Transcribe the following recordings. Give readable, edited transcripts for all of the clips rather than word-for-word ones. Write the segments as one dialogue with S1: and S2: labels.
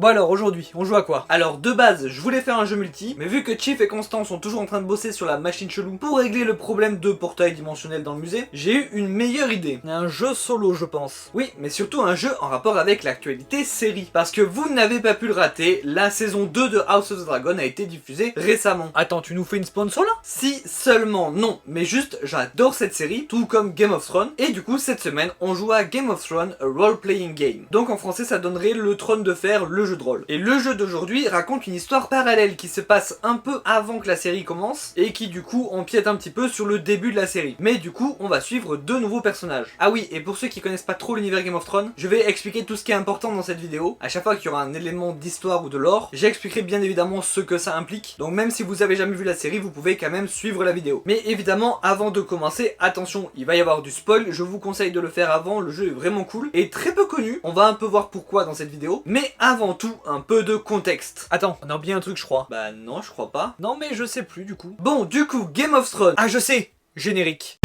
S1: Bon alors aujourd'hui, on joue à quoi? Alors de base, je voulais faire un jeu multi, mais vu que Chief et Constant sont toujours en train de bosser sur la machine chelou pour régler le problème de portail dimensionnel dans le musée, j'ai eu une meilleure idée. Un jeu solo je pense. Oui, mais surtout un jeu en rapport avec l'actualité série. Parce que vous n'avez pas pu le rater, la saison 2 de House of the Dragon a été diffusée récemment. Attends, tu nous fais une sponsor là? Si seulement, non, mais juste j'adore cette série, tout comme Game of Thrones, et du coup cette semaine on joue à Game of Thrones, a role-playing game. Donc en français ça donnerait le trône de fer, le jeu de rôle. Et le jeu d'aujourd'hui raconte une histoire parallèle qui se passe un peu avant que la série commence et qui du coup empiète un petit peu sur le début de la série. Mais du coup on va suivre deux nouveaux personnages. Ah oui, et pour ceux qui connaissent pas trop l'univers Game of Thrones, je vais expliquer tout ce qui est important dans cette vidéo. À chaque fois qu'il y aura un élément d'histoire ou de lore, j'expliquerai bien évidemment ce que ça implique. Donc même si vous avez jamais vu la série, vous pouvez quand même suivre la vidéo. Mais évidemment, avant de commencer, attention, il va y avoir du spoil, je vous conseille de le faire avant, le jeu est vraiment cool et très peu connu. On va un peu voir pourquoi dans cette vidéo, mais avant tout, un peu de contexte. Attends, on a oublié un truc je crois. Bah non, je crois pas. Non mais je sais plus du coup. Bon, du coup, Game of Thrones. Ah je sais, générique.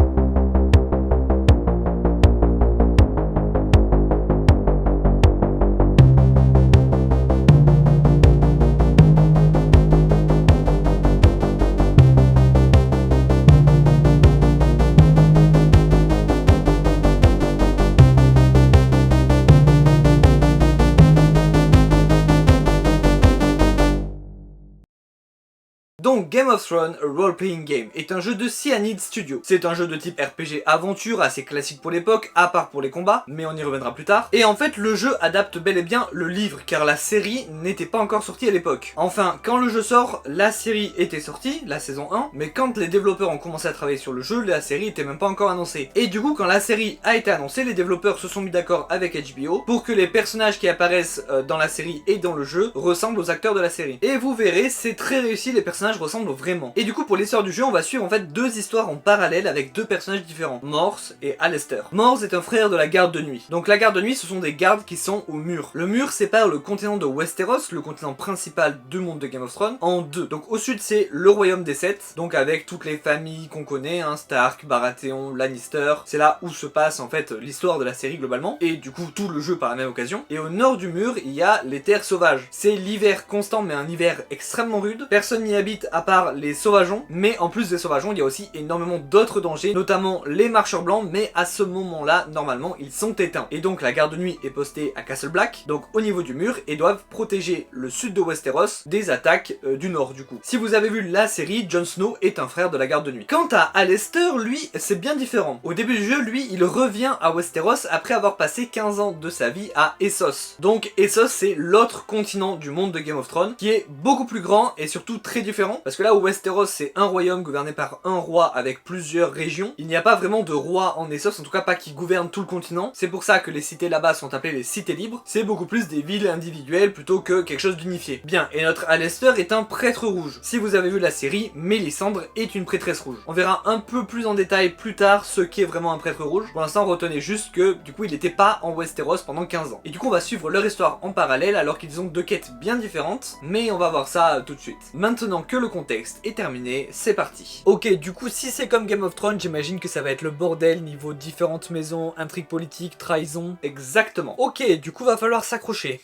S1: Donc Game of Thrones, a role-playing game, est un jeu de Cyanide Studio. C'est un jeu de type RPG aventure, assez classique pour l'époque, à part pour les combats, mais on y reviendra plus tard. Et en fait, le jeu adapte bel et bien le livre, car la série n'était pas encore sortie à l'époque. Enfin, quand le jeu sort, la série était sortie, la saison 1, mais quand les développeurs ont commencé à travailler sur le jeu, la série était même pas encore annoncée. Et du coup, quand la série a été annoncée, les développeurs se sont mis d'accord avec HBO pour que les personnages qui apparaissent dans la série et dans le jeu ressemblent aux acteurs de la série. Et vous verrez, c'est très réussi, les personnages ressemblent vraiment. Et du coup pour l'histoire du jeu on va suivre en fait deux histoires en parallèle avec deux personnages différents, Mors et Alester. Mors est un frère de la garde de nuit. Donc la garde de nuit ce sont des gardes qui sont au mur. Le mur sépare le continent de Westeros, le continent principal du monde de Game of Thrones, en deux. Donc au sud c'est le royaume des Sept, donc avec toutes les familles qu'on connaît, hein, Stark, Baratheon, Lannister. C'est là où se passe en fait l'histoire de la série globalement, et du coup tout le jeu par la même occasion. Et au nord du mur il y a les terres sauvages. C'est l'hiver constant mais un hiver extrêmement rude. Personne n'y habite à part les sauvageons, mais en plus des sauvageons il y a aussi énormément d'autres dangers, notamment les marcheurs blancs, mais à ce moment là normalement ils sont éteints. Et donc la garde de nuit est postée à Castle Black, donc au niveau du mur, et doivent protéger le sud de Westeros des attaques du nord du coup. Si vous avez vu la série, Jon Snow est un frère de la garde de nuit. Quant à Alester, lui c'est bien différent. Au début du jeu, lui il revient à Westeros après avoir passé 15 ans de sa vie à Essos. Donc Essos c'est l'autre continent du monde de Game of Thrones qui est beaucoup plus grand et surtout très différent, parce que là où Westeros c'est un royaume gouverné par un roi avec plusieurs régions, il n'y a pas vraiment de roi en Essos, en tout cas pas qui gouverne tout le continent. C'est pour ça que les cités là-bas sont appelées les cités libres, c'est beaucoup plus des villes individuelles plutôt que quelque chose d'unifié. Bien, et notre Alester est un prêtre rouge. Si vous avez vu la série, Mélisandre est une prêtresse rouge. On verra un peu plus en détail plus tard ce qu'est vraiment un prêtre rouge. Pour l'instant retenez juste que du coup il n'était pas en Westeros pendant 15 ans. Et du coup on va suivre leur histoire en parallèle alors qu'ils ont deux quêtes bien différentes, mais on va voir ça tout de suite. Maintenant que le contexte est terminé, c'est parti. Ok, du coup si c'est comme Game of Thrones, j'imagine que ça va être le bordel niveau différentes maisons, intrigues politiques, trahison. Exactement. Ok, du coup va falloir s'accrocher.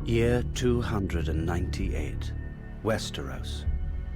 S2: Year 298. Westeros.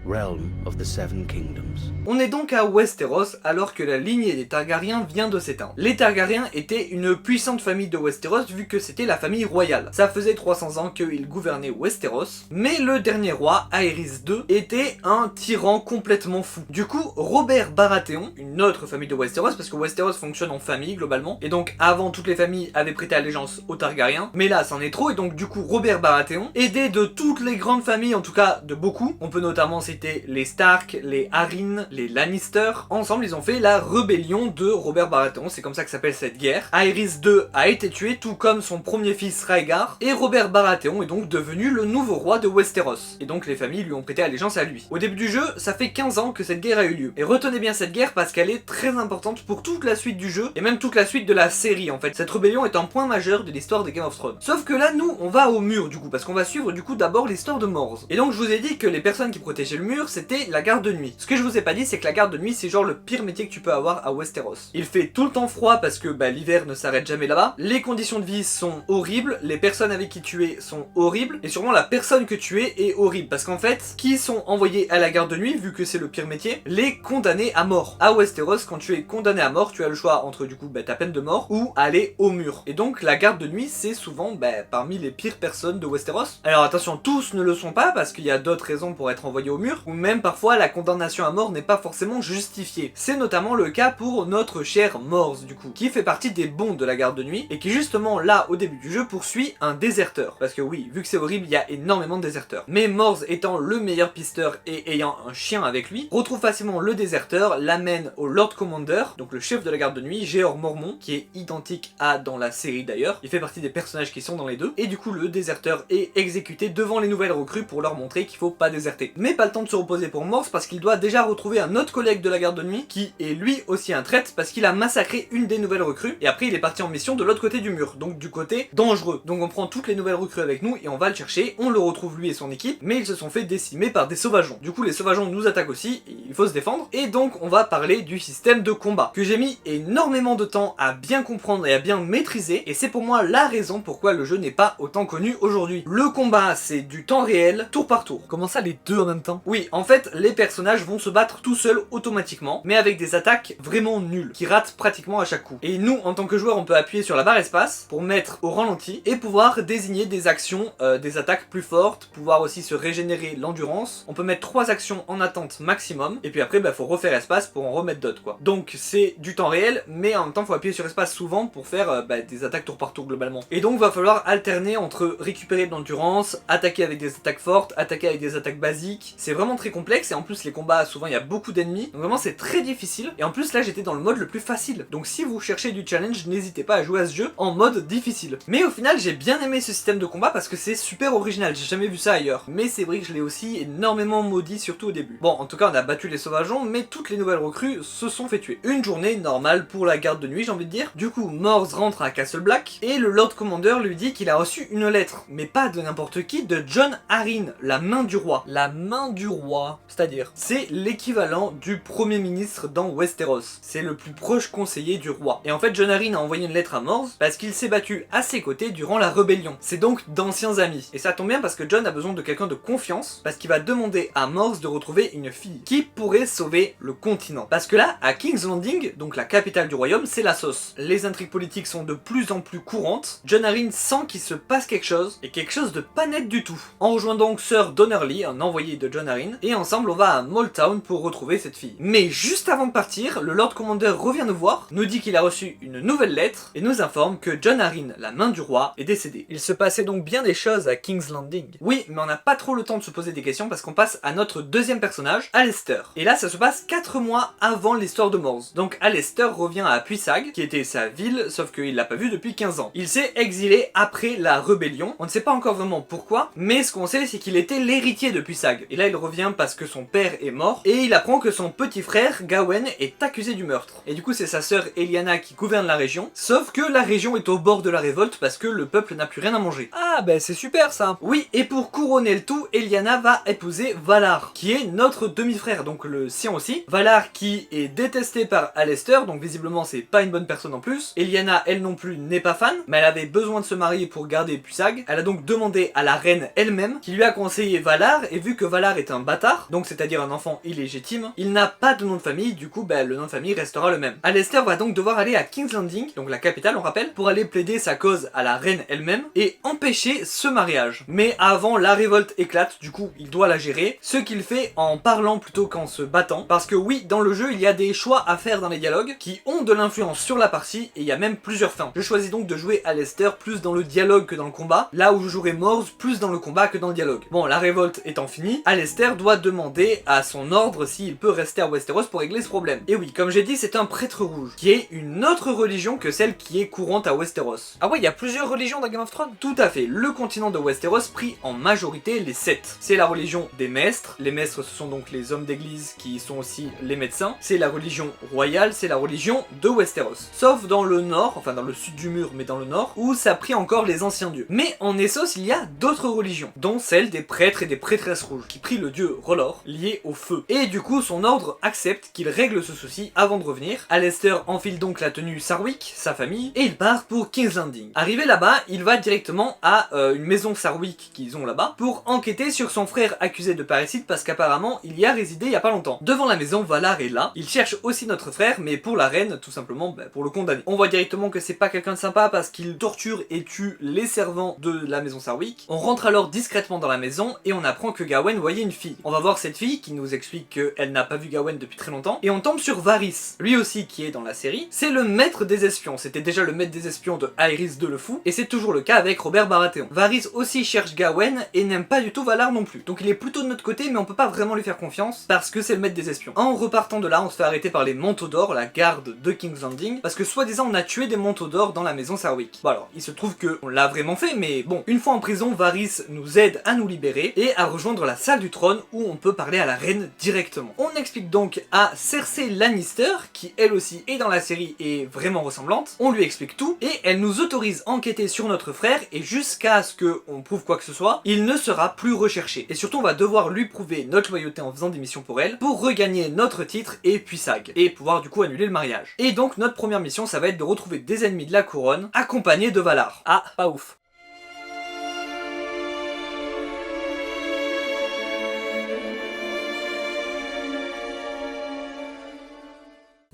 S2: Realm of the Seven Kingdoms.
S1: On est donc à Westeros alors que la lignée des Targaryens vient de s'éteindre. Les Targaryens étaient une puissante famille de Westeros vu que c'était la famille royale. Ça faisait 300 ans qu'ils gouvernaient Westeros, mais le dernier roi, Aerys II, était un tyran complètement fou. Du coup, Robert Baratheon, une autre famille de Westeros, parce que Westeros fonctionne en famille globalement, et donc avant toutes les familles avaient prêté allégeance aux Targaryens, mais là c'en est trop, et donc du coup Robert Baratheon, aidé de toutes les grandes familles, en tout cas de beaucoup, on peut notamment citer les Stark, les Arryn, les Lannister. Ensemble, ils ont fait la rébellion de Robert Baratheon, c'est comme ça que s'appelle cette guerre. Aerys II a été tué, tout comme son premier fils Rhaegar, et Robert Baratheon est donc devenu le nouveau roi de Westeros. Et donc les familles lui ont prêté allégeance à lui. Au début du jeu, ça fait 15 ans que cette guerre a eu lieu. Et retenez bien cette guerre parce qu'elle est très importante pour toute la suite du jeu, et même toute la suite de la série en fait. Cette rébellion est un point majeur de l'histoire de Game of Thrones. Sauf que là, nous, on va au mur du coup, parce qu'on va suivre du coup d'abord l'histoire de Mors. Et donc je vous ai dit que les personnes qui protégeaient le mur, c'était la garde de nuit. Ce que je vous ai pas dit, c'est que la garde de nuit, c'est genre le pire métier que tu peux avoir à Westeros. Il fait tout le temps froid parce que l'hiver ne s'arrête jamais là-bas, les conditions de vie sont horribles, les personnes avec qui tu es sont horribles, et sûrement la personne que tu es est horrible, parce qu'en fait, qui sont envoyés à la garde de nuit, vu que c'est le pire métier, les condamnés à mort. À Westeros, quand tu es condamné à mort, tu as le choix entre du coup ta peine de mort ou aller au mur. Et donc la garde de nuit, c'est souvent parmi les pires personnes de Westeros. Alors attention, tous ne le sont pas, parce qu'il y a d'autres raisons pour être envoyé au mur, ou même parfois la condamnation à mort n'est pas forcément justifiée. C'est notamment le cas pour notre cher Mors, du coup, qui fait partie des bons de la garde de nuit, et qui justement là, au début du jeu, poursuit un déserteur. Parce que oui, vu que c'est horrible, il y a énormément de déserteurs. Mais Mors étant le meilleur pisteur et ayant un chien avec lui, retrouve facilement le déserteur, l'amène au Lord Commander, donc le chef de la garde de nuit, Jeor Mormont, qui est identique à dans la série d'ailleurs. Il fait partie des personnages qui sont dans les deux, et du coup le déserteur est exécuté devant les nouvelles recrues pour leur montrer qu'il faut pas déserter. Mais pas le temps de se reposer pour Mors, parce qu'il doit déjà retrouver un autre collègue de la garde de nuit, qui est lui aussi un traître, parce qu'il a massacré une des nouvelles recrues, et après il est parti en mission de l'autre côté du mur, donc du côté dangereux. Donc on prend toutes les nouvelles recrues avec nous, et on va le chercher, on le retrouve lui et son équipe, mais ils se sont fait décimer par des sauvageons. Du coup les sauvageons nous attaquent aussi, il faut se défendre, et donc on va parler du système de combat, que j'ai mis énormément de temps à bien comprendre et à bien maîtriser, et c'est pour moi la raison pourquoi le jeu n'est pas autant connu aujourd'hui. Le combat, c'est du temps réel, tour par tour. Comment ça, les deux en même temps? Oui, en fait, les personnages vont se battre tout seuls automatiquement, mais avec des attaques vraiment nulles, qui ratent pratiquement à chaque coup. Et nous, en tant que joueurs, on peut appuyer sur la barre espace pour mettre au ralenti et pouvoir désigner des actions, des attaques plus fortes, pouvoir aussi se régénérer l'endurance. On peut mettre 3 actions en attente maximum, et puis après, faut refaire espace pour en remettre d'autres, quoi. Donc c'est du temps réel, mais en même temps, faut appuyer sur espace souvent pour faire des attaques tour par tour globalement. Et donc va falloir alterner entre récupérer de l'endurance, attaquer avec des attaques fortes, attaquer avec des attaques basiques. C'est vraiment très complexe, et en plus les combats, souvent il y a beaucoup d'ennemis, donc vraiment c'est très difficile. Et en plus là j'étais dans le mode le plus facile, donc si vous cherchez du challenge, n'hésitez pas à jouer à ce jeu en mode difficile. Mais au final j'ai bien aimé ce système de combat parce que c'est super original, j'ai jamais vu ça ailleurs. Mais c'est vrai que je l'ai aussi énormément maudit, surtout au début. Bon, en tout cas on a battu les sauvageons, mais toutes les nouvelles recrues se sont fait tuer. Une journée normale pour la garde de nuit, j'ai envie de dire. Du coup Mors rentre à Castle Black, et le Lord Commander lui dit qu'il a reçu une lettre, mais pas de n'importe qui, de Jon Arryn, la main du roi. La main du roi, c'est-à-dire, c'est l'équivalent du premier ministre dans Westeros. C'est le plus proche conseiller du roi. Et en fait, Jon Arryn a envoyé une lettre à Mors parce qu'il s'est battu à ses côtés durant la rébellion. C'est donc d'anciens amis. Et ça tombe bien parce que Jon a besoin de quelqu'un de confiance, parce qu'il va demander à Mors de retrouver une fille qui pourrait sauver le continent. Parce que là, à King's Landing, donc la capitale du royaume, c'est la sauce. Les intrigues politiques sont de plus en plus courantes. Jon Arryn sent qu'il se passe quelque chose, et quelque chose de pas net du tout. On rejoint donc Sir Donnerly, un envoyé de Jon Arryn, et ensemble on va à Molltown pour retrouver cette fille. Mais juste avant de partir, le Lord Commander revient nous voir, nous dit qu'il a reçu une nouvelle lettre, et nous informe que Jon Arryn, la main du roi, est décédé. Il se passait donc bien des choses à King's Landing. Oui, mais on n'a pas trop le temps de se poser des questions parce qu'on passe à notre deuxième personnage, Alester. Et là ça se passe 4 mois avant l'histoire de Mors. Donc Alester revient à Puissag, qui était sa ville, sauf qu'il l'a pas vu depuis 15 ans. Il s'est exilé après la rébellion, on ne sait pas encore vraiment pourquoi, mais ce qu'on sait c'est qu'il était l'héritier de Puissag. Et là il revient parce que son père est mort, et il apprend que son petit frère, Gawain, est accusé du meurtre. Et du coup c'est sa sœur Eliana qui gouverne la région, sauf que la région est au bord de la révolte parce que le peuple n'a plus rien à manger. Ah c'est super ça. Oui, et pour couronner le tout, Eliana va épouser Valar, qui est notre demi-frère, donc le sien aussi. Valar qui est détesté par Alester, donc visiblement c'est pas une bonne personne en plus. Eliana, elle non plus, n'est pas fan, mais elle avait besoin de se marier pour garder Puissag. Elle a donc demandé à la reine elle-même, qui lui a conseillé Valar, et vu que Valar est un bâtard, donc c'est-à-dire un enfant illégitime, il n'a pas de nom de famille, du coup le nom de famille restera le même. Alester va donc devoir aller à King's Landing, donc la capitale on rappelle, pour aller plaider sa cause à la reine elle-même, et empêcher ce mariage. Mais avant, la révolte éclate, du coup il doit la gérer, ce qu'il fait en parlant plutôt qu'en se battant, parce que oui, dans le jeu il y a des choix à faire dans les dialogues, qui ont de l'influence sur la partie, et il y a même plusieurs fins. Je choisis donc de jouer Alester plus dans le dialogue que dans le combat, là où je jouerai Mors plus dans le combat que dans le dialogue. Bon, la révolte étant finie, Alester doit demander à son ordre s'il peut rester à Westeros pour régler ce problème. Et oui, comme j'ai dit, c'est un prêtre rouge, qui est une autre religion que celle qui est courante à Westeros. Ah ouais, il y a plusieurs religions dans Game of Thrones? Tout à fait, le continent de Westeros prit en majorité les 7. C'est la religion des maîtres, les maîtres ce sont donc les hommes d'église qui sont aussi les médecins, c'est la religion royale, c'est la religion de Westeros. Sauf dans le nord, enfin dans le sud du mur, mais dans le nord, où ça prit encore les anciens dieux. Mais en Essos, il y a d'autres religions, dont celle des prêtres et des prêtresses rouges, qui prit le dieu R'hllor, lié au feu. Et du coup, son ordre accepte qu'il règle ce souci avant de revenir. Alester enfile donc la tenue Sarwick, sa famille, et il part pour King's Landing. Arrivé là-bas, il va directement à une maison Sarwick qu'ils ont là-bas pour enquêter sur son frère accusé de parricide parce qu'apparemment il y a résidé il y a pas longtemps. Devant la maison, Valar est là. Il cherche aussi notre frère, mais pour la reine, tout simplement pour le condamner. On voit directement que c'est pas quelqu'un de sympa parce qu'il torture et tue les servants de la maison Sarwick. On rentre alors discrètement dans la maison et on apprend que Gawain voyait une fille. On va voir cette fille qui nous explique qu'elle n'a pas vu Gawain depuis très longtemps et on tombe sur Varys, lui aussi qui est dans la série. C'est le maître des espions. C'était déjà le maître des espions de Aerys II le Fou et c'est toujours le cas avec Robert Baratheon. Varys aussi cherche Gawain et n'aime pas du tout Valar non plus. Donc il est plutôt de notre côté mais on peut pas vraiment lui faire confiance parce que c'est le maître des espions. En repartant de là, on se fait arrêter par les Manteaux d'Or, la garde de King's Landing, parce que soi-disant on a tué des Manteaux d'Or dans la maison Sarwick. Bon alors, il se trouve que on l'a vraiment fait, mais bon, une fois en prison, Varys nous aide à nous libérer et à rejoindre la salle du trône où on peut parler à la reine directement. On explique donc à Cersei Lannister, qui elle aussi est dans la série et vraiment ressemblante, on lui explique tout et elle nous autorise à enquêter sur notre frère et jusqu'à ce qu'on prouve quoi que ce soit, il ne sera plus recherché. Et surtout on va devoir lui prouver notre loyauté en faisant des missions pour elle, pour regagner notre titre et puis Sag, et pouvoir du coup annuler le mariage. Et donc notre première mission ça va être de retrouver des ennemis de la couronne, accompagnés de Valar. Ah, pas ouf.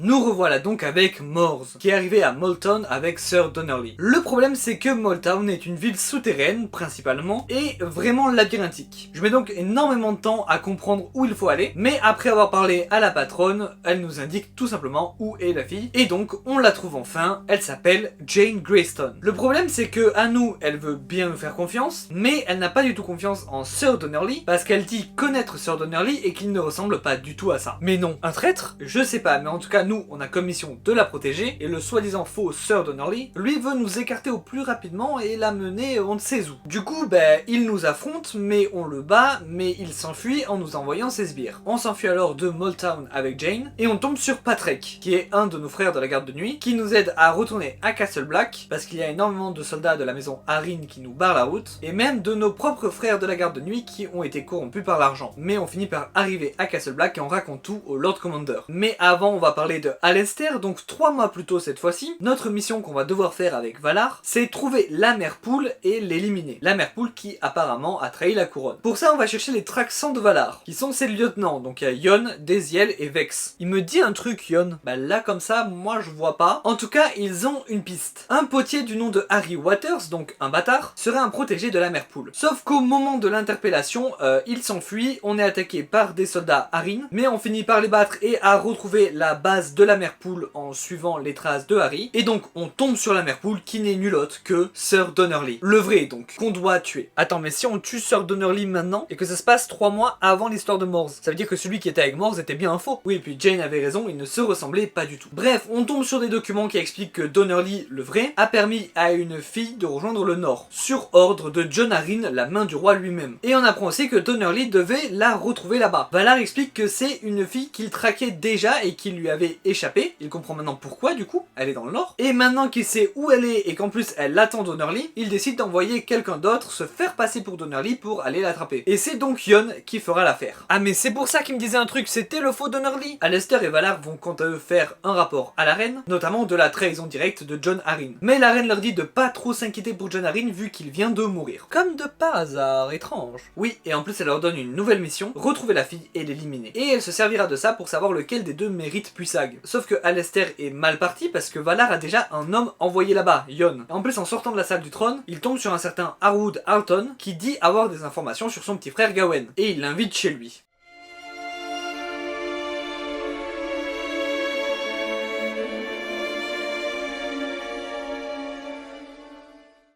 S1: Nous revoilà donc avec Mors, qui est arrivé à Moulton avec Sir Donnerly. Le problème c'est que Moulton est une ville souterraine, principalement, et vraiment labyrinthique. Je mets donc énormément de temps à comprendre où il faut aller, mais après avoir parlé à la patronne, elle nous indique tout simplement où est la fille, et donc on la trouve enfin, elle s'appelle Jane Greystone. Le problème c'est que à nous, elle veut bien nous faire confiance, mais elle n'a pas du tout confiance en Sir Donnerly, parce qu'elle dit connaître Sir Donnerly et qu'il ne ressemble pas du tout à ça. Mais non, un traître? Je sais pas, mais en tout cas nous, on a comme mission de la protéger, et le soi-disant faux Sir Donnerly, lui veut nous écarter au plus rapidement et la mener on ne sait où. Du coup, il nous affronte, mais on le bat, mais il s'enfuit en nous envoyant ses sbires. On s'enfuit alors de Moulton avec Jane, et on tombe sur Patrick, qui est un de nos frères de la garde de nuit, qui nous aide à retourner à Castle Black, parce qu'il y a énormément de soldats de la maison Arryn qui nous barrent la route, et même de nos propres frères de la garde de nuit qui ont été corrompus par l'argent. Mais on finit par arriver à Castle Black et on raconte tout au Lord Commander. Mais avant, on va parler de Alester, donc 3 mois plus tôt cette fois-ci. Notre mission qu'on va devoir faire avec Valar, c'est trouver la mère poule et l'éliminer. La mère poule qui apparemment a trahi la couronne. Pour ça, on va chercher les Traxans de Valar, qui sont ses lieutenants. Donc il y a Yon, Desiel et Vex. Il me dit un truc, Yon. Là comme ça, moi je vois pas. En tout cas, ils ont une piste. Un potier du nom de Harry Waters, donc un bâtard, serait un protégé de la mère poule. Sauf qu'au moment de l'interpellation, il s'enfuit, on est attaqué par des soldats Arryn, mais on finit par les battre et à retrouver la base de la mère poule en suivant les traces de Harry, et donc on tombe sur la mère poule qui n'est nul autre que Sir Donnerly, le vrai donc, qu'on doit tuer. Attends, mais si on tue Sir Donnerly maintenant, et que ça se passe 3 mois avant l'histoire de Mors, ça veut dire que celui qui était avec Mors était bien un faux. Oui, et puis Jane avait raison, il ne se ressemblait pas du tout. Bref, on tombe sur des documents qui expliquent que Donnerly, le vrai, a permis à une fille de rejoindre le Nord, sur ordre de Jon Arryn, la main du roi lui-même. Et on apprend aussi que Donnerly devait la retrouver là-bas. Valar explique que c'est une fille qu'il traquait déjà et qui lui avait échappé. Il comprend maintenant pourquoi du coup, elle est dans le nord. Et maintenant qu'il sait où elle est et qu'en plus elle attend Donnerly, il décide d'envoyer quelqu'un d'autre se faire passer pour Donnerly pour aller l'attraper. Et c'est donc Yon qui fera l'affaire. Ah mais c'est pour ça qu'il me disait un truc, c'était le faux Donnerly. Alester et Valar vont quant à eux faire un rapport à la reine, notamment de la trahison directe de Jon Arryn. Mais la reine leur dit de pas trop s'inquiéter pour Jon Arryn vu qu'il vient de mourir. Comme de par hasard, étrange. Oui, et en plus elle leur donne une nouvelle mission, retrouver la fille et l'éliminer. Et elle se servira de ça pour savoir lequel des deux mérite Puissag. Sauf que Alester est mal parti parce que Valar a déjà un homme envoyé là-bas, Yon. En plus, en sortant de la salle du trône, il tombe sur un certain Harwood Alton qui dit avoir des informations sur son petit frère Gawain. Et il l'invite chez lui.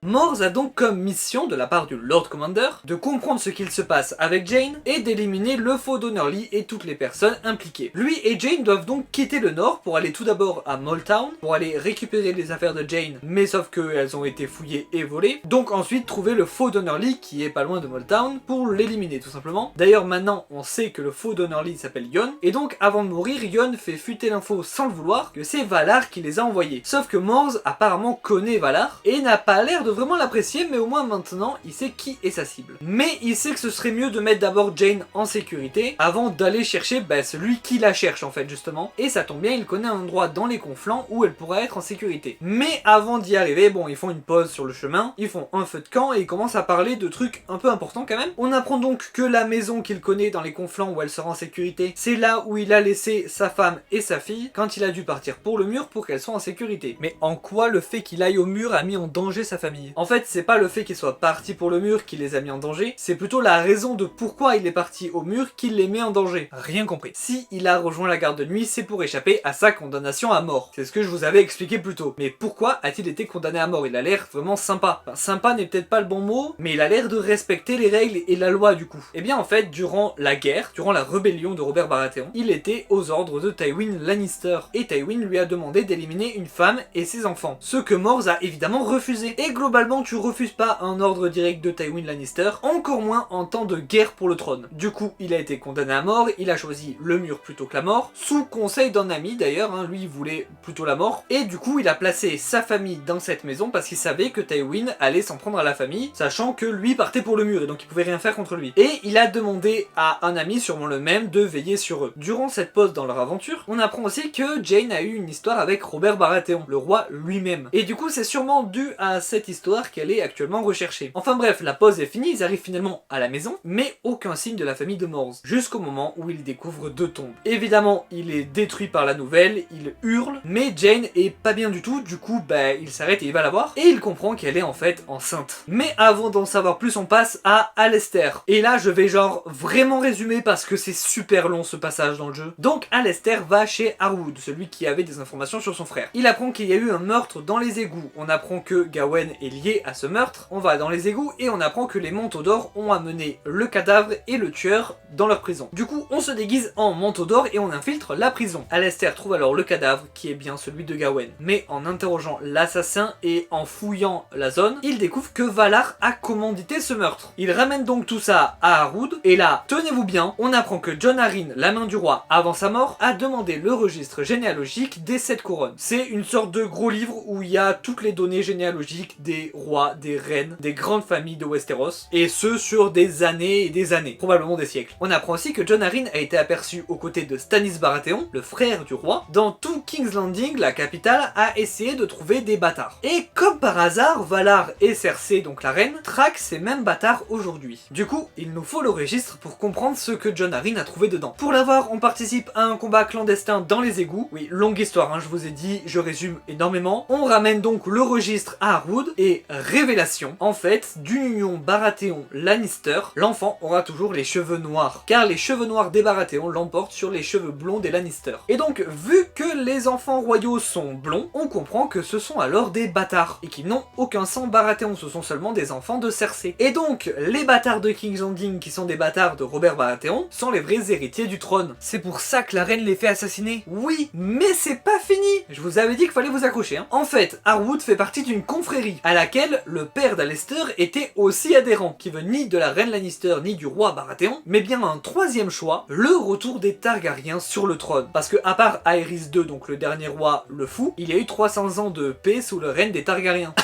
S1: Mors a donc comme mission, de la part du Lord Commander, de comprendre ce qu'il se passe avec Jane et d'éliminer le faux Donnerly et toutes les personnes impliquées. Lui et Jane doivent donc quitter le nord pour aller tout d'abord à Moulton, pour aller récupérer les affaires de Jane, mais sauf qu'elles ont été fouillées et volées. Donc ensuite trouver le faux Donnerly qui est pas loin de Moulton pour l'éliminer tout simplement. D'ailleurs maintenant on sait que le faux Donnerly s'appelle Yon, et donc avant de mourir, Yon fait fuiter l'info sans le vouloir que c'est Valar qui les a envoyés. Sauf que Mors apparemment connaît Valar et n'a pas l'air de vraiment l'apprécier, mais au moins maintenant il sait qui est sa cible. Mais il sait que ce serait mieux de mettre d'abord Jane en sécurité avant d'aller chercher celui qui la cherche en fait justement. Et ça tombe bien, il connaît un endroit dans les conflans où elle pourra être en sécurité. Mais avant d'y arriver, bon, ils font une pause sur le chemin, ils font un feu de camp et ils commencent à parler de trucs un peu importants quand même. On apprend donc que la maison qu'il connaît dans les conflans où elle sera en sécurité, c'est là où il a laissé sa femme et sa fille quand il a dû partir pour le mur pour qu'elles soient en sécurité. Mais en quoi le fait qu'il aille au mur a mis en danger sa famille? En fait, c'est pas le fait qu'il soit parti pour le mur qui les a mis en danger, c'est plutôt la raison de pourquoi il est parti au mur qui les met en danger. Rien compris. Si il a rejoint la garde de nuit, c'est pour échapper à sa condamnation à mort. C'est ce que je vous avais expliqué plus tôt. Mais pourquoi a-t-il été condamné à mort? Il a l'air vraiment sympa. Enfin, sympa n'est peut-être pas le bon mot, mais il a l'air de respecter les règles et la loi du coup. Et bien en fait, durant la guerre, durant la rébellion de Robert Baratheon, il était aux ordres de Tywin Lannister. Et Tywin lui a demandé d'éliminer une femme et ses enfants. Ce que Mors a évidemment refusé. Et globalement, tu refuses pas un ordre direct de Tywin Lannister, encore moins en temps de guerre pour le trône. Du coup, il a été condamné à mort, il a choisi le mur plutôt que la mort, sous conseil d'un ami d'ailleurs, hein, lui il voulait plutôt la mort, et du coup il a placé sa famille dans cette maison parce qu'il savait que Tywin allait s'en prendre à la famille, sachant que lui partait pour le mur et donc il pouvait rien faire contre lui. Et il a demandé à un ami, sûrement le même, de veiller sur eux. Durant cette pause dans leur aventure, on apprend aussi que Jane a eu une histoire avec Robert Baratheon, le roi lui-même. Et du coup c'est sûrement dû à cette histoire qu'elle est actuellement recherchée. Enfin bref, la pause est finie, ils arrivent finalement à la maison, mais aucun signe de la famille de Mors, jusqu'au moment où il découvre deux tombes. Évidemment, il est détruit par la nouvelle, il hurle, mais Jane est pas bien du tout, du coup il s'arrête et il va la voir, et il comprend qu'elle est en fait enceinte. Mais avant d'en savoir plus, on passe à Alester. Et là, je vais genre vraiment résumer parce que c'est super long ce passage dans le jeu. Donc Alester va chez Harwood, celui qui avait des informations sur son frère. Il apprend qu'il y a eu un meurtre dans les égouts. On apprend que Gawain est lié à ce meurtre. On va dans les égouts et on apprend que les manteaux d'or ont amené le cadavre et le tueur dans leur prison. Du coup, on se déguise en manteau d'or et on infiltre la prison. Alester trouve alors le cadavre qui est bien celui de Gawain. Mais en interrogeant l'assassin et en fouillant la zone, il découvre que Valar a commandité ce meurtre. Il ramène donc tout ça à Harwood et là, tenez-vous bien, on apprend que Jon Arryn, la main du roi avant sa mort, a demandé le registre généalogique des 7 couronnes. C'est une sorte de gros livre où il y a toutes les données généalogiques des rois, des reines, des grandes familles de Westeros, et ce sur des années et des années, probablement des siècles. On apprend aussi que Jon Arryn a été aperçu aux côtés de Stannis Baratheon, le frère du roi, dans tout King's Landing, la capitale, à essayer de trouver des bâtards. Et comme par hasard, Valar et Cersei, donc la reine, traquent ces mêmes bâtards aujourd'hui. Du coup, il nous faut le registre pour comprendre ce que Jon Arryn a trouvé dedans. Pour l'avoir, on participe à un combat clandestin dans les égouts. Oui, longue histoire, hein, je vous ai dit, je résume énormément. On ramène donc le registre à Harwood et révélation, en fait, d'une union Baratheon-Lannister, l'enfant aura toujours les cheveux noirs, car les cheveux noirs des Baratheon l'emportent sur les cheveux blonds des Lannister. Et donc, vu que les enfants royaux sont blonds, on comprend que ce sont alors des bâtards, et qu'ils n'ont aucun sang Baratheon, ce sont seulement des enfants de Cersei. Et donc, les bâtards de King's Landing, qui sont des bâtards de Robert Baratheon, sont les vrais héritiers du trône. C'est pour ça que la reine les fait assassiner. Oui, mais c'est pas fini. Je vous avais dit qu'il fallait vous accrocher, hein. En fait, Harwood fait partie d'une confrérie, à laquelle le père d'Alester était aussi adhérent, qui veut ni de la reine Lannister, ni du roi Baratheon, mais bien un troisième choix, le retour des Targaryens sur le trône. Parce que à part Aerys II, donc le dernier roi, le fou, il y a eu 300 ans de paix sous le règne des Targaryens.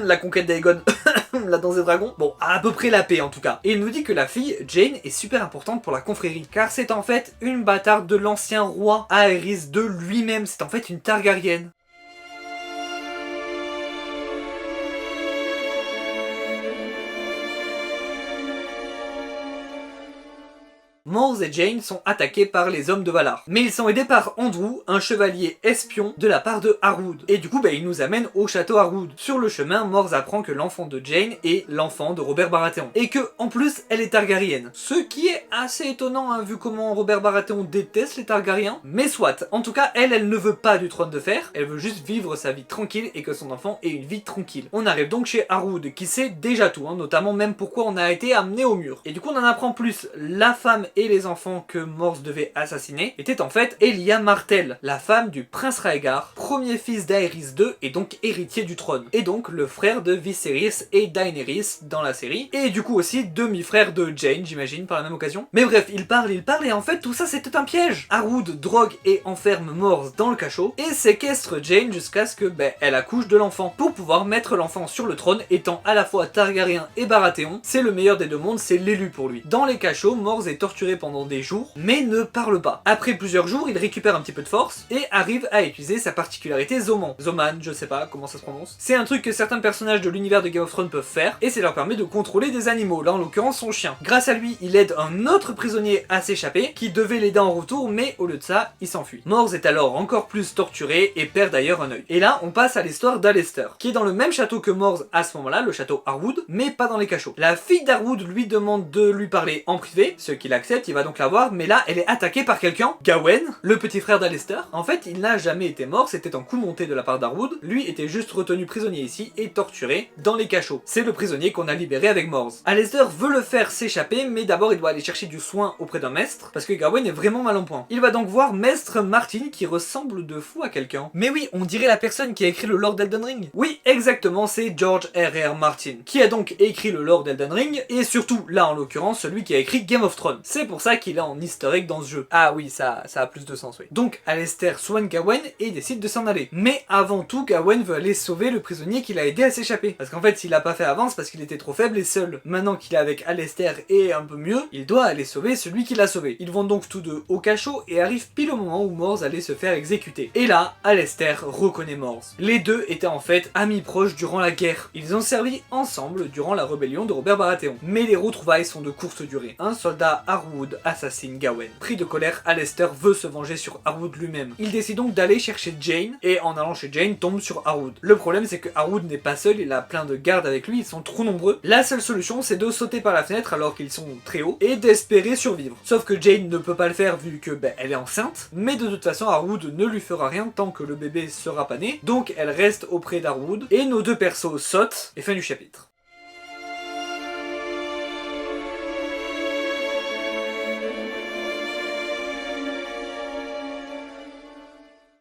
S1: La conquête d'Aegon, la danse des dragons, bon, à peu près la paix en tout cas. Et il nous dit que la fille, Jane, est super importante pour la confrérie, car c'est en fait une bâtarde de l'ancien roi Aerys II lui-même, c'est en fait une Targaryenne. Mors et Jane sont attaqués par les hommes de Valar. Mais ils sont aidés par Andrew, un chevalier espion de la part de Harwood. Et du coup, il nous amène au château Harwood. Sur le chemin, Mors apprend que l'enfant de Jane est l'enfant de Robert Baratheon. Et que, en plus, elle est Targaryenne. Ce qui est assez étonnant, hein, vu comment Robert Baratheon déteste les Targaryens. Mais soit. En tout cas, elle ne veut pas du trône de fer. Elle veut juste vivre sa vie tranquille et que son enfant ait une vie tranquille. On arrive donc chez Harwood, qui sait déjà tout, hein, notamment même pourquoi on a été amené au mur. Et du coup, on en apprend plus. La femme et les enfants que Mors devait assassiner étaient en fait Elia Martell, la femme du prince Rhaegar, premier fils d'Aerys II et donc héritier du trône, et donc le frère de Viserys et Daenerys dans la série, et du coup aussi demi-frère de Jane, j'imagine, par la même occasion. Mais bref, il parle, et en fait tout ça c'était un piège. Harwood drogue et enferme Mors dans le cachot, et séquestre Jane jusqu'à ce que elle accouche de l'enfant, pour pouvoir mettre l'enfant sur le trône, étant à la fois Targaryen et Baratheon. C'est le meilleur des deux mondes, c'est l'élu pour lui. Dans les cachots, Mors est torturé pendant des jours, mais ne parle pas. Après plusieurs jours, il récupère un petit peu de force, et arrive à utiliser sa particularité Zoman. Zoman, je sais pas comment ça se prononce. C'est un truc que certains personnages de l'univers de Game of Thrones peuvent faire, et ça leur permet de contrôler des animaux, là en l'occurrence son chien. Grâce à lui, il aide un autre prisonnier à s'échapper, qui devait l'aider en retour, mais au lieu de ça, il s'enfuit. Mors est alors encore plus torturé, et perd d'ailleurs un œil. Et là, on passe à l'histoire d'Alester, qui est dans le même château que Mors à ce moment-là, le château Harwood, mais pas dans les cachots. La fille d'Harwood lui demande de lui parler en privé, ce qu'il accepte, il va donc la voir, mais là, elle est attaquée par quelqu'un, Gawain, le petit frère d'Alester. En fait, il n'a jamais été mort, c'était un coup monté de la part d'Harwood, lui était juste retenu prisonnier ici et torturé dans les cachots. C'est le prisonnier qu'on a libéré avec Mors. Alester veut le faire s'échapper, mais d'abord il doit aller chercher du soin auprès d'un maître, parce que Gawain est vraiment mal en point. Il va donc voir Maître Martin, qui ressemble de fou à quelqu'un. Mais oui, on dirait la personne qui a écrit le lore d'Elden Ring. Oui, exactement, c'est George R.R. Martin, qui a donc écrit le lore d'Elden Ring, et surtout, là en l'occurrence, celui qui a écrit Game of Thrones. C'est pour ça qu'il est en easter egg dans ce jeu. Ah oui, ça a plus de sens, oui. Donc, Alester soigne Gawain et décide de s'en aller. Mais avant tout, Gawain veut aller sauver le prisonnier qu'il a aidé à s'échapper. Parce qu'en fait, s'il l'a pas fait avant, c'est parce qu'il était trop faible et seul. Maintenant qu'il est avec Alester et un peu mieux, il doit aller sauver celui qui l'a sauvé. Ils vont donc tous deux au cachot et arrivent pile au moment où Mors allait se faire exécuter. Et là, Alester reconnaît Mors. Les deux étaient en fait amis proches durant la guerre. Ils ont servi ensemble durant la rébellion de Robert Baratheon. Mais les retrouvailles sont de courte durée. Un soldat Harwood assassine Gawain. Pris de colère, Alester veut se venger sur Harwood lui-même. Il décide donc d'aller chercher Jane, et en allant chez Jane, tombe sur Harwood. Le problème c'est que Harwood n'est pas seul, il a plein de gardes avec lui, ils sont trop nombreux. La seule solution c'est de sauter par la fenêtre alors qu'ils sont très hauts, et d'espérer survivre. Sauf que Jane ne peut pas le faire vu que elle est enceinte, mais de toute façon Harwood ne lui fera rien tant que le bébé sera pas né, donc elle reste auprès d'Harwood, et nos deux persos sautent, et fin du chapitre.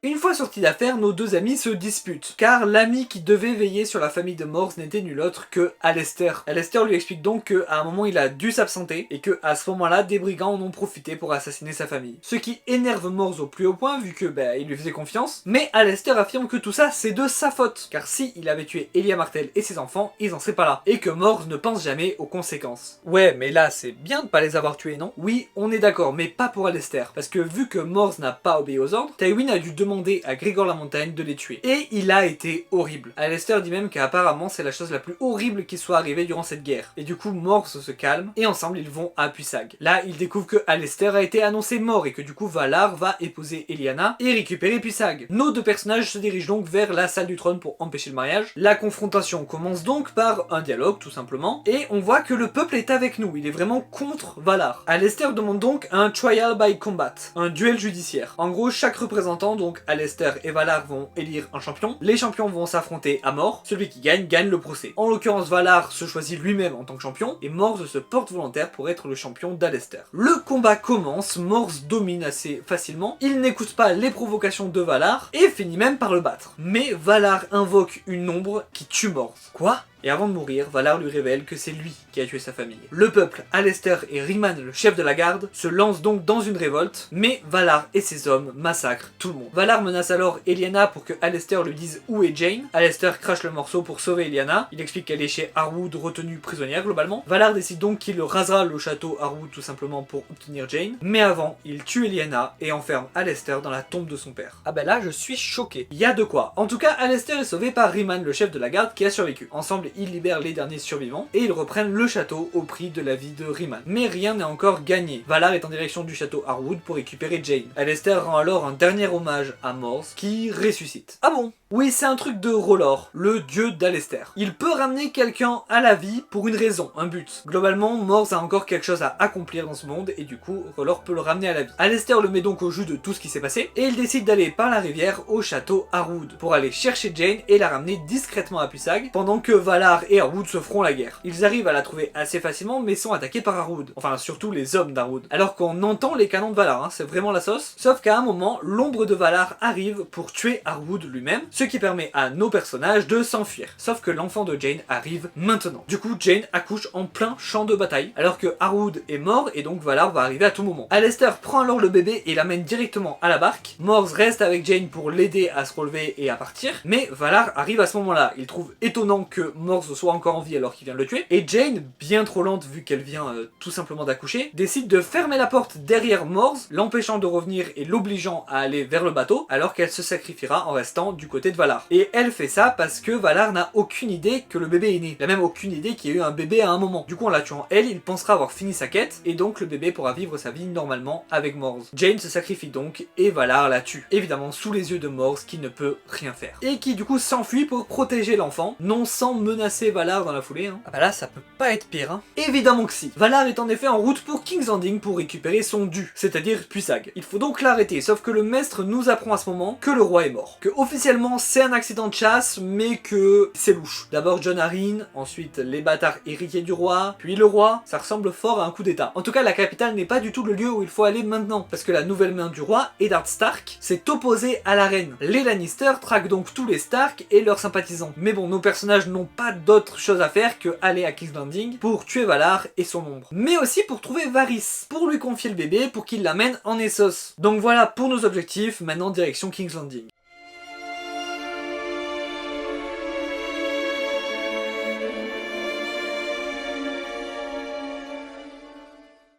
S1: Une fois sortis d'affaire, nos deux amis se disputent, car l'ami qui devait veiller sur la famille de Mors n'était nul autre que Alester. Alester lui explique donc qu'à un moment il a dû s'absenter, et que à ce moment-là, des brigands en ont profité pour assassiner sa famille. Ce qui énerve Mors au plus haut point, vu que il lui faisait confiance, mais Alester affirme que tout ça c'est de sa faute, car si il avait tué Elia Martell et ses enfants, ils en seraient pas là, et que Mors ne pense jamais aux conséquences. Ouais, mais là c'est bien de pas les avoir tués, non? Oui, on est d'accord, mais pas pour Alester, parce que vu que Mors n'a pas obéi aux ordres, Tywin a dû demander à Grégor la Montagne de les tuer. Et il a été horrible. Alester dit même qu'apparemment c'est la chose la plus horrible qui soit arrivée durant cette guerre. Et du coup Mors se calme et ensemble ils vont à Puissag. Là ils découvrent que Alester a été annoncé mort et que du coup Valar va épouser Eliana et récupérer Puissag. Nos deux personnages se dirigent donc vers la salle du trône pour empêcher le mariage. La confrontation commence donc par un dialogue tout simplement et on voit que le peuple est avec nous. Il est vraiment contre Valar. Alester demande donc un trial by combat, un duel judiciaire. En gros chaque représentant, donc Alester et Valar, vont élire un champion. Les champions vont s'affronter à mort. Celui qui gagne, gagne le procès. En l'occurrence, Valar se choisit lui-même en tant que champion et Mors se porte volontaire pour être le champion d'Alester. Le combat commence, Mors domine assez facilement. Il n'écoute pas les provocations de Valar et finit même par le battre. Mais Valar invoque une ombre qui tue Mors. Quoi ? Et avant de mourir, Valar lui révèle que c'est lui qui a tué sa famille. Le peuple, Alester et Riman, le chef de la garde, se lancent donc dans une révolte, mais Valar et ses hommes massacrent tout le monde. Valar menace alors Eliana pour que Alester lui dise où est Jane. Alester crache le morceau pour sauver Eliana. Il explique qu'elle est chez Harwood retenue prisonnière globalement. Valar décide donc qu'il rasera le château Harwood tout simplement pour obtenir Jane. Mais avant, il tue Eliana et enferme Alester dans la tombe de son père. Ah ben là, je suis choqué. Il y a de quoi. En tout cas, Alester est sauvé par Riman, le chef de la garde, qui a survécu. Ensemble, ils libèrent les derniers survivants et ils reprennent le château au prix de la vie de Riman. Mais rien n'est encore gagné. Valar est en direction du château Harwood pour récupérer Jane. Alester rend alors un dernier hommage à Mors qui ressuscite. Ah bon? Oui, c'est un truc de R'hllor, le dieu d'Alester. Il peut ramener quelqu'un à la vie pour une raison, un but. Globalement, Mors a encore quelque chose à accomplir dans ce monde et du coup, R'hllor peut le ramener à la vie. Alester le met donc au jus de tout ce qui s'est passé et il décide d'aller par la rivière au château Harwood pour aller chercher Jane et la ramener discrètement à Puissag pendant que Valar Valar et Harwood se feront la guerre. Ils arrivent à la trouver assez facilement mais sont attaqués par Harwood. Enfin surtout les hommes d'Harwood. Alors qu'on entend les canons de Valar, hein, c'est vraiment la sauce. Sauf qu'à un moment, l'ombre de Valar arrive pour tuer Harwood lui-même, ce qui permet à nos personnages de s'enfuir. Sauf que l'enfant de Jane arrive maintenant. Du coup, Jane accouche en plein champ de bataille, alors que Harwood est mort et donc Valar va arriver à tout moment. Alester prend alors le bébé et l'amène directement à la barque. Mors reste avec Jane pour l'aider à se relever et à partir, mais Valar arrive à ce moment-là. Il trouve étonnant que Mors soit encore en vie alors qu'il vient de le tuer, et Jane, bien trop lente vu qu'elle vient tout simplement d'accoucher, décide de fermer la porte derrière Mors, l'empêchant de revenir et l'obligeant à aller vers le bateau, alors qu'elle se sacrifiera en restant du côté de Valar. Et elle fait ça parce que Valar n'a aucune idée que le bébé est né. Il n'a même aucune idée qu'il y a eu un bébé à un moment. Du coup, en la tuant elle, il pensera avoir fini sa quête, et donc le bébé pourra vivre sa vie normalement avec Mors. Jane se sacrifie donc, et Valar la tue. Évidemment sous les yeux de Mors qui ne peut rien faire. Et qui du coup s'enfuit pour protéger l'enfant, non sans menacer Valar dans la foulée. Hein. Ah bah là, ça peut pas être pire. Hein. Évidemment que si. Valar est en effet en route pour King's Landing pour récupérer son dû, c'est-à-dire Puissag. Il faut donc l'arrêter, sauf que le maître nous apprend à ce moment que le roi est mort. Que officiellement c'est un accident de chasse, mais que c'est louche. D'abord Jon Arryn, ensuite les bâtards héritiers du roi, puis le roi. Ça ressemble fort à un coup d'état. En tout cas, la capitale n'est pas du tout le lieu où il faut aller maintenant, parce que la nouvelle main du roi, Eddard Stark, s'est opposé à la reine. Les Lannister traquent donc tous les Stark et leurs sympathisants. Mais bon, nos personnages n'ont pas d'autre chose à faire que aller à King's Landing pour tuer Valar et son ombre. Mais aussi pour trouver Varys, pour lui confier le bébé, pour qu'il l'amène en Essos. Donc voilà pour nos objectifs, maintenant direction King's Landing.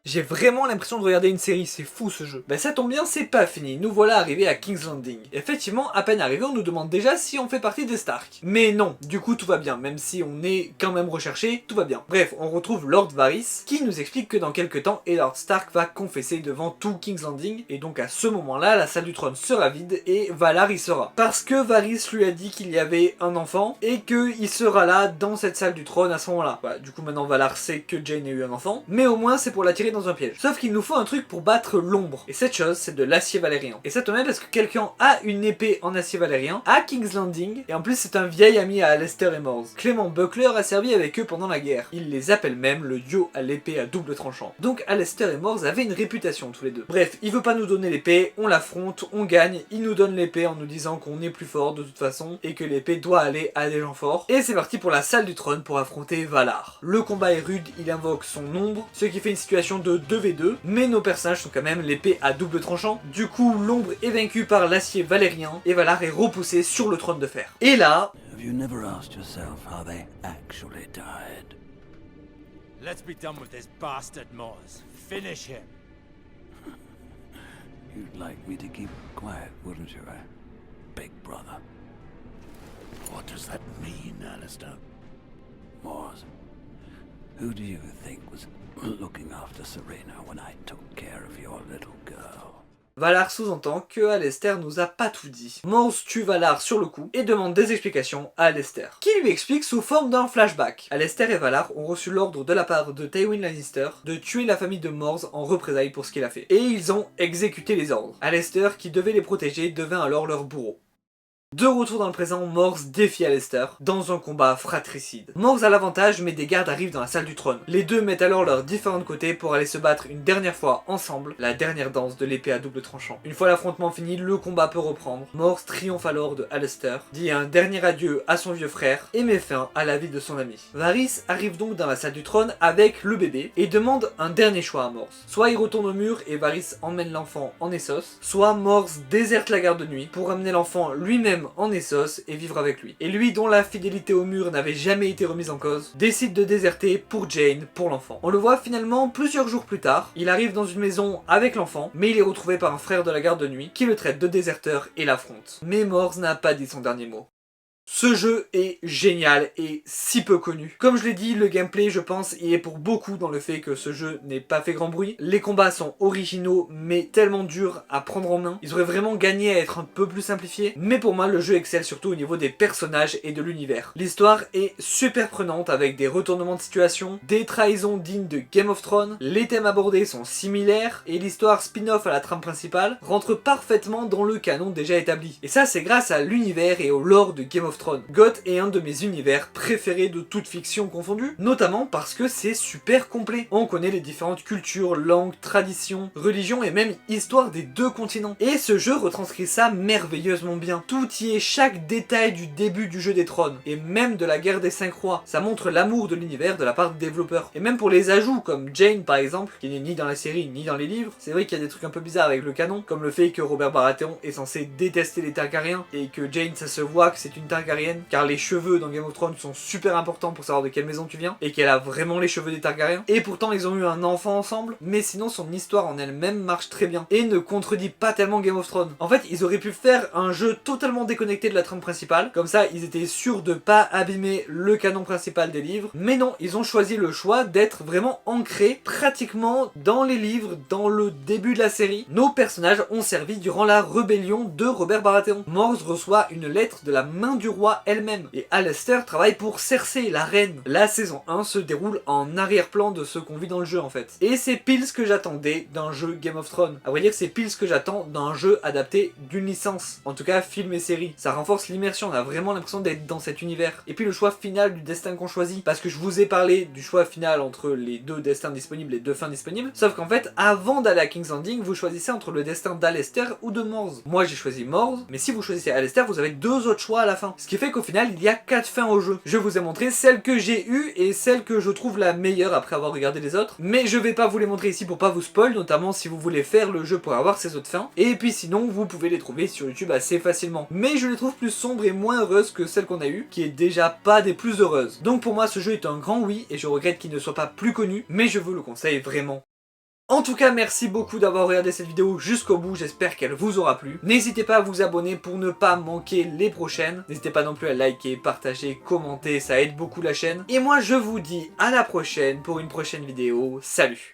S1: J'ai vraiment l'impression de regarder une série, c'est fou ce jeu. Ben ça tombe bien, c'est pas fini, nous voilà arrivés à King's Landing. Effectivement, à peine arrivé, on nous demande déjà si on fait partie des Stark. Mais non, du coup tout va bien, même si on est quand même recherché, tout va bien. Bref, on retrouve Lord Varys, qui nous explique que dans quelques temps, Eddard Stark va confesser devant tout King's Landing, et donc à ce moment-là, la salle du trône sera vide, et Valar y sera. Parce que Varys lui a dit qu'il y avait un enfant, et qu'il sera là, dans cette salle du trône à ce moment-là. Voilà, du coup maintenant Valar sait que Jane a eu un enfant, mais au moins c'est pour l'attirer dans un piège. Sauf qu'il nous faut un truc pour battre l'ombre. Et cette chose, c'est de l'acier valérien. Et ça tombe bien parce que quelqu'un a une épée en acier valérien à King's Landing. Et en plus, c'est un vieil ami à Alester et Mors. Clément Buckler a servi avec eux pendant la guerre. Il les appelle même le duo à l'épée à double tranchant. Donc Alester et Mors avaient une réputation tous les deux. Bref, il veut pas nous donner l'épée, on l'affronte, on gagne. Il nous donne l'épée en nous disant qu'on est plus fort de toute façon et que l'épée doit aller à des gens forts. Et c'est parti pour la salle du trône pour affronter Valar. Le combat est rude, il invoque son ombre, ce qui fait une situation de 2v2, mais nos personnages sont quand même l'épée à double tranchant. Du coup, l'ombre est vaincue par l'acier valérien et Valar est repoussé sur le trône de fer. Et là...
S2: Have you never asked yourself how they actually died?
S3: Let's be done with this bastard, Mors. Finish him.
S2: You'd like me to keep quiet, wouldn't you, big brother?
S3: What does that mean, Alistair?
S2: Mors, who do you think was looking after Serena when I took care of your little girl?
S1: Valar sous-entend que Alester nous a pas tout dit. Mors tue Valar sur le coup et demande des explications à Alester, qui lui explique sous forme d'un flashback. Alester et Valar ont reçu l'ordre de la part de Tywin Lannister de tuer la famille de Mors en représailles pour ce qu'il a fait. Et ils ont exécuté les ordres. Alester, qui devait les protéger, devint alors leur bourreau. De retour dans le présent, Mors défie Alester dans un combat fratricide. Mors a l'avantage, mais des gardes arrivent dans la salle du trône. Les deux mettent alors leurs différents côtés pour aller se battre une dernière fois ensemble, la dernière danse de l'épée à double tranchant. Une fois l'affrontement fini, le combat peut reprendre. Mors triomphe alors de Alester, dit un dernier adieu à son vieux frère et met fin à la vie de son ami. Varys arrive donc dans la salle du trône avec le bébé et demande un dernier choix à Mors. Soit il retourne au mur et Varys emmène l'enfant en Essos, soit Mors déserte la garde de nuit pour amener l'enfant lui-même en Essos et vivre avec lui. Et lui, dont la fidélité au mur n'avait jamais été remise en cause, décide de déserter pour Jane, pour l'enfant. On le voit finalement plusieurs jours plus tard, il arrive dans une maison avec l'enfant, mais il est retrouvé par un frère de la garde de nuit qui le traite de déserteur et l'affronte. Mais Mors n'a pas dit son dernier mot. Ce jeu est génial et si peu connu. Comme je l'ai dit, le gameplay, je pense, y est pour beaucoup dans le fait que ce jeu n'ait pas fait grand bruit. Les combats sont originaux, mais tellement durs à prendre en main. Ils auraient vraiment gagné à être un peu plus simplifiés. Mais pour moi, le jeu excelle surtout au niveau des personnages et de l'univers. L'histoire est super prenante avec des retournements de situation, des trahisons dignes de Game of Thrones. Les thèmes abordés sont similaires et l'histoire spin-off à la trame principale rentre parfaitement dans le canon déjà établi. Et ça, c'est grâce à l'univers et au lore de Game of Thrones. Thrones. Goth est un de mes univers préférés de toute fiction confondue, notamment parce que c'est super complet. On connaît les différentes cultures, langues, traditions, religions et même histoire des deux continents. Et ce jeu retranscrit ça merveilleusement bien. Tout y est, chaque détail du début du jeu des trônes, et même de la guerre des 5 rois. Ça montre l'amour de l'univers de la part des développeurs. Et même pour les ajouts, comme Jane par exemple, qui n'est ni dans la série ni dans les livres, c'est vrai qu'il y a des trucs un peu bizarres avec le canon, comme le fait que Robert Baratheon est censé détester les Targaryens, et que Jane, ça se voit que c'est une Targaryenne, car les cheveux dans Game of Thrones sont super importants pour savoir de quelle maison tu viens, et qu'elle a vraiment les cheveux des Targaryens. Et pourtant ils ont eu un enfant ensemble, mais sinon son histoire en elle-même marche très bien, et ne contredit pas tellement Game of Thrones. En fait, ils auraient pu faire un jeu totalement déconnecté de la trame principale, comme ça ils étaient sûrs de pas abîmer le canon principal des livres, mais non, ils ont choisi le choix d'être vraiment ancrés pratiquement dans les livres, dans le début de la série. Nos personnages ont servi durant la rébellion de Robert Baratheon. Mors reçoit une lettre de la main du roi elle-même, et Alester travaille pour Cersei, la reine. La saison 1 se déroule en arrière-plan de ce qu'on vit dans le jeu en fait. Et c'est pile ce que j'attendais d'un jeu Game of Thrones. À vrai dire, c'est pile ce que j'attends d'un jeu adapté d'une licence. En tout cas, film et série. Ça renforce l'immersion, on a vraiment l'impression d'être dans cet univers. Et puis le choix final du destin qu'on choisit, parce que je vous ai parlé du choix final entre les deux destins disponibles, les deux fins disponibles, sauf qu'en fait, avant d'aller à King's Landing, vous choisissez entre le destin d'Alester ou de Mors. Moi j'ai choisi Mors, mais si vous choisissez Alester, vous avez deux autres choix à la fin. Ce qui fait qu'au final, il y a 4 fins au jeu. Je vous ai montré celle que j'ai eue et celle que je trouve la meilleure après avoir regardé les autres, mais je vais pas vous les montrer ici pour pas vous spoil, notamment si vous voulez faire le jeu pour avoir ces autres fins. Et puis sinon, vous pouvez les trouver sur YouTube assez facilement. Mais je les trouve plus sombres et moins heureuses que celle qu'on a eue, qui est déjà pas des plus heureuses. Donc pour moi, ce jeu est un grand oui, et je regrette qu'il ne soit pas plus connu, mais je vous le conseille vraiment. En tout cas, merci beaucoup d'avoir regardé cette vidéo jusqu'au bout, j'espère qu'elle vous aura plu. N'hésitez pas à vous abonner pour ne pas manquer les prochaines. N'hésitez pas non plus à liker, partager, commenter, ça aide beaucoup la chaîne. Et moi je vous dis à la prochaine pour une prochaine vidéo. Salut!